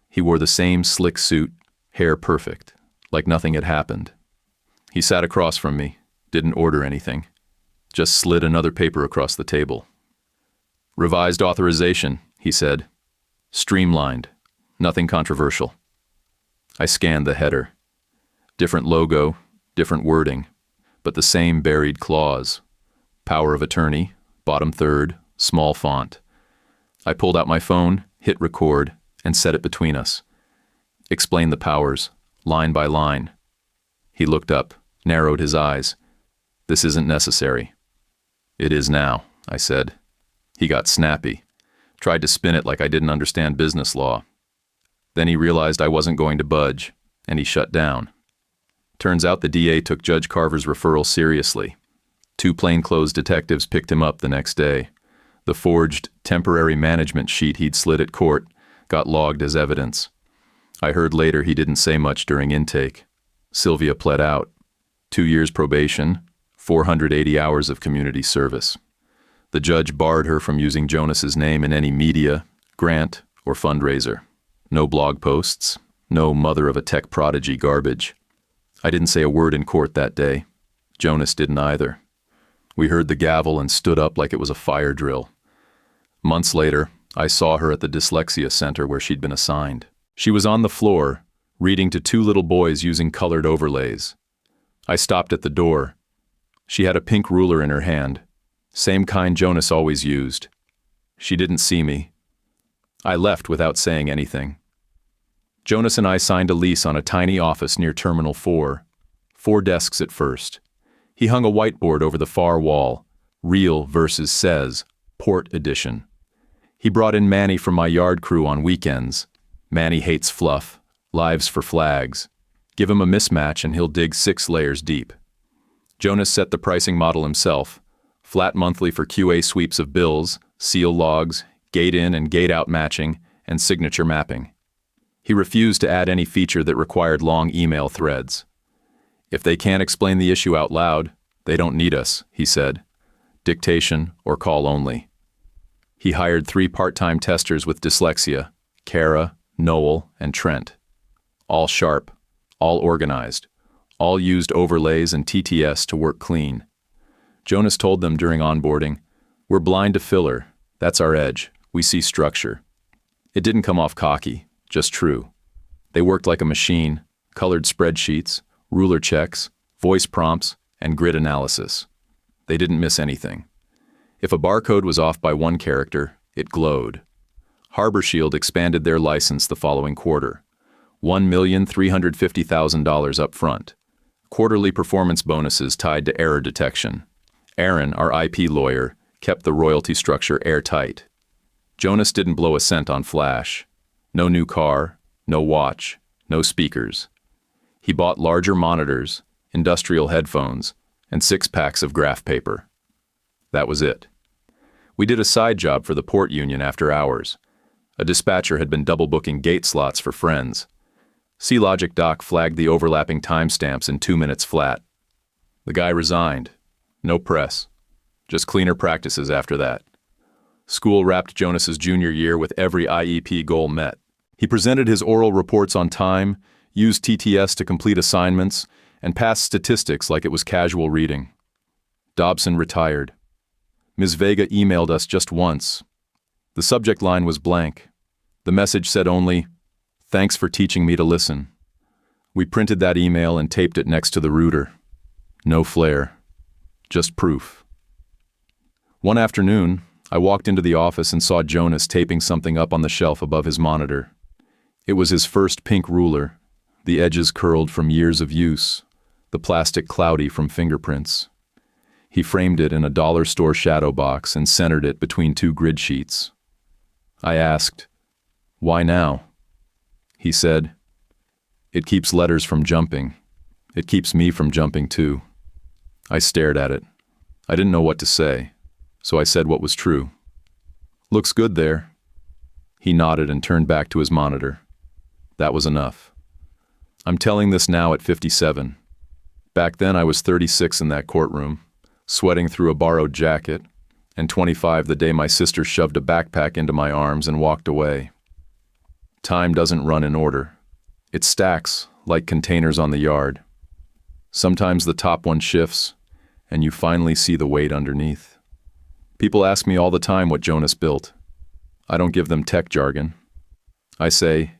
He wore the same slick suit, hair perfect, like nothing had happened. He sat across from me, didn't order anything, just slid another paper across the table. Revised authorization, he said. Streamlined, nothing controversial. I scanned the header. Different logo, different wording, but the same buried clause. Power of attorney, bottom third, small font. I pulled out my phone, hit record, and set it between us. Explained the powers, line by line. He looked up, narrowed his eyes. This isn't necessary. It is now, I said. He got snappy, tried to spin it like I didn't understand business law. Then he realized I wasn't going to budge, and he shut down. Turns out the DA took Judge Carver's referral seriously. 2 plainclothes detectives picked him up the next day. The forged temporary management sheet he'd slid at court got logged as evidence. I heard later he didn't say much during intake. Sylvia pled out. 2 years probation, 480 hours of community service. The judge barred her from using Jonas's name in any media, grant, or fundraiser. No blog posts, No mother of a tech prodigy garbage. I didn't say a word in court that day. Jonas didn't either. We heard the gavel and stood up like it was a fire drill. Months later, I saw her at the dyslexia center where she'd been assigned. She was on the floor, reading to two little boys using colored overlays. I stopped at the door. She had a pink ruler in her hand, same kind Jonas always used. She didn't see me. I left without saying anything. Jonas and I signed a lease on a tiny office near Terminal 4. 4 desks at first. He hung a whiteboard over the far wall, Real versus Says, Port Edition. He brought in Manny from my yard crew on weekends. Manny hates fluff, lives for flags. Give him a mismatch and he'll dig 6 layers deep. Jonas set the pricing model himself, flat monthly for QA sweeps of bills, seal logs, gate in and gate out matching, and signature mapping. He refused to add any feature that required long email threads. If they can't explain the issue out loud, they don't need us, he said. Dictation or call only. He hired 3 part-time testers with dyslexia, Kara, Noel, and Trent. All sharp, all organized, all used overlays and TTS to work clean. Jonas told them during onboarding, "We're blind to filler, that's our edge, we see structure." It didn't come off cocky, just true. They worked like a machine, colored spreadsheets, ruler checks, voice prompts, and grid analysis. They didn't miss anything. If a barcode was off by 1 character, it glowed. Harbor Shield expanded their license the following quarter. $1,350,000 up front. Quarterly performance bonuses tied to error detection. Aaron, our IP lawyer, kept the royalty structure airtight. Jonas didn't blow a cent on Flash. No new car, no watch, no speakers. He bought larger monitors, industrial headphones, and 6 packs of graph paper. That was it. We did a side job for the port union after hours. A dispatcher had been double booking gate slots for friends. C-Logic Doc flagged the overlapping timestamps in 2 minutes flat. The guy resigned. No press. Just cleaner practices after that. School wrapped Jonas's junior year with every IEP goal met. He presented his oral reports on time, used TTS to complete assignments, and passed statistics like it was casual reading. Dobson retired. Ms. Vega emailed us just once. The subject line was blank. The message said only, "Thanks for teaching me to listen." We printed that email and taped it next to the router. No flair. Just proof. One afternoon, I walked into the office and saw Jonas taping something up on the shelf above his monitor. It was his first pink ruler, the edges curled from years of use, the plastic cloudy from fingerprints. He framed it in a dollar store shadow box and centered it between 2 grid sheets. I asked, "Why now?" He said, "It keeps letters from jumping. It keeps me from jumping too." I stared at it. I didn't know what to say, so I said what was true. "Looks good there." He nodded and turned back to his monitor. That was enough. I'm telling this now at 57. Back then I was 36 in that courtroom, sweating through a borrowed jacket, and 25 the day my sister shoved a backpack into my arms and walked away. Time doesn't run in order. It stacks like containers on the yard. Sometimes the top one shifts, and you finally see the weight underneath. People ask me all the time what Jonas built. I don't give them tech jargon. I say,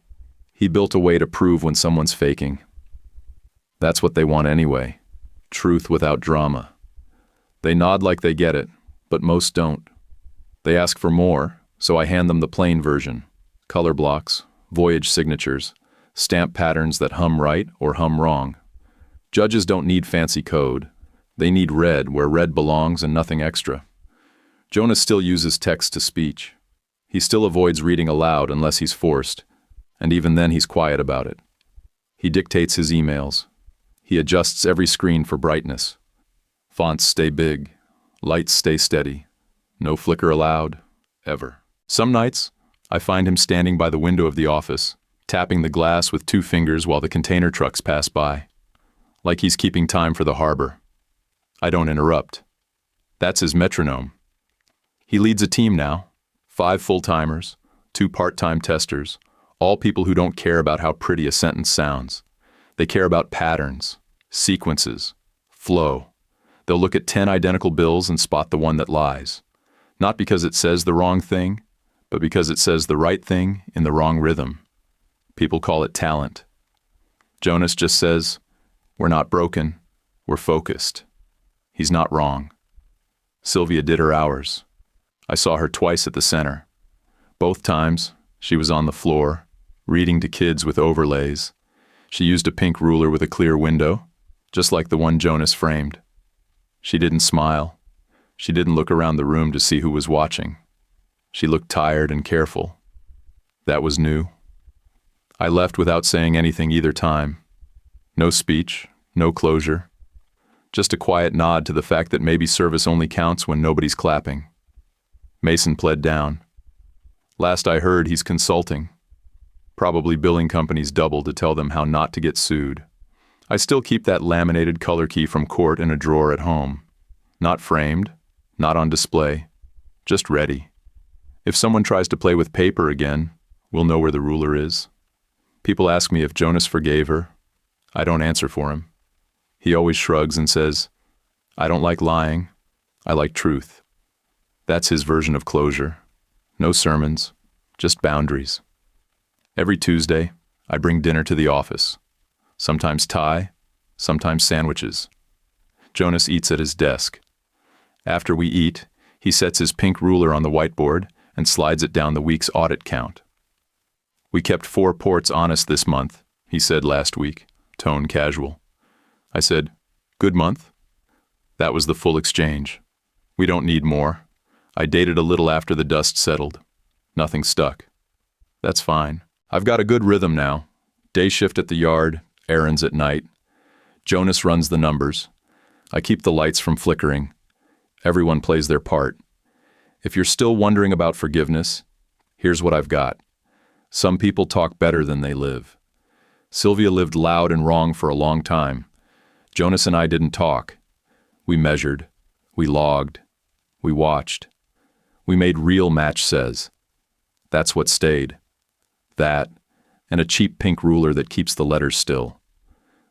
he built a way to prove when someone's faking. That's what they want anyway. Truth without drama. They nod like they get it, but most don't. They ask for more, so I hand them the plain version. Color blocks, voyage signatures, stamp patterns that hum right or hum wrong. Judges don't need fancy code. They need red where red belongs and nothing extra. Jonas still uses text-to-speech. He still avoids reading aloud unless he's forced, and even then he's quiet about it. He dictates his emails. He adjusts every screen for brightness. Fonts stay big, lights stay steady. No flicker allowed, ever. Some nights, I find him standing by the window of the office, tapping the glass with 2 fingers while the container trucks pass by. Like he's keeping time for the harbor. I don't interrupt. That's his metronome. He leads a team now, 5 full-timers, 2 part-time testers, All people who don't care about how pretty a sentence sounds. They care about patterns, sequences, flow. They'll look at 10 identical bills and spot the one that lies. Not because it says the wrong thing, but because it says the right thing in the wrong rhythm. People call it talent. Jonas just says, "We're not broken, we're focused." He's not wrong. Sylvia did her hours. I saw her twice at the center. Both times, she was on the floor, reading to kids with overlays. She used a pink ruler with a clear window, just like the one Jonas framed. She didn't smile. She didn't look around the room to see who was watching. She looked tired and careful. That was new. I left without saying anything either time. No speech, no closure. Just a quiet nod to the fact that maybe service only counts when nobody's clapping. Mason pled down. Last I heard, he's consulting. Probably billing companies double to tell them how not to get sued. I still keep that laminated color key from court in a drawer at home. Not framed, not on display, just ready. If someone tries to play with paper again, we'll know where the ruler is. People ask me if Jonas forgave her. I don't answer for him. He always shrugs and says, "I don't like lying, I like truth." That's his version of closure. No sermons, just boundaries. Every Tuesday, I bring dinner to the office. Sometimes Thai, sometimes sandwiches. Jonas eats at his desk. After we eat, he sets his pink ruler on the whiteboard and slides it down the week's audit count. "We kept 4 ports honest this month," he said last week, tone casual. I said, "Good month?" That was the full exchange. We don't need more. I dated a little after the dust settled. Nothing stuck. That's fine. I've got a good rhythm now. Day shift at the yard, errands at night. Jonas runs the numbers. I keep the lights from flickering. Everyone plays their part. If you're still wondering about forgiveness, here's what I've got. Some people talk better than they live. Sylvia lived loud and wrong for a long time. Jonas and I didn't talk. We measured. We logged. We watched. We made real match says. That's what stayed. That, and a cheap pink ruler that keeps the letters still.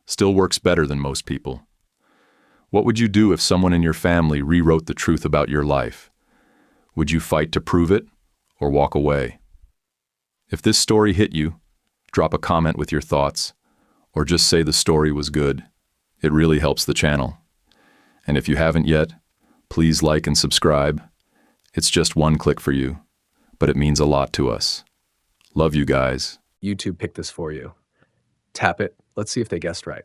Still works better than most people. What would you do if someone in your family rewrote the truth about your life? Would you fight to prove it, or walk away? If this story hit you, drop a comment with your thoughts, or just say the story was good. It really helps the channel. And if you haven't yet, please like and subscribe. It's just one click for you, but it means a lot to us. Love you guys. YouTube picked this for you. Tap it. Let's see if they guessed right.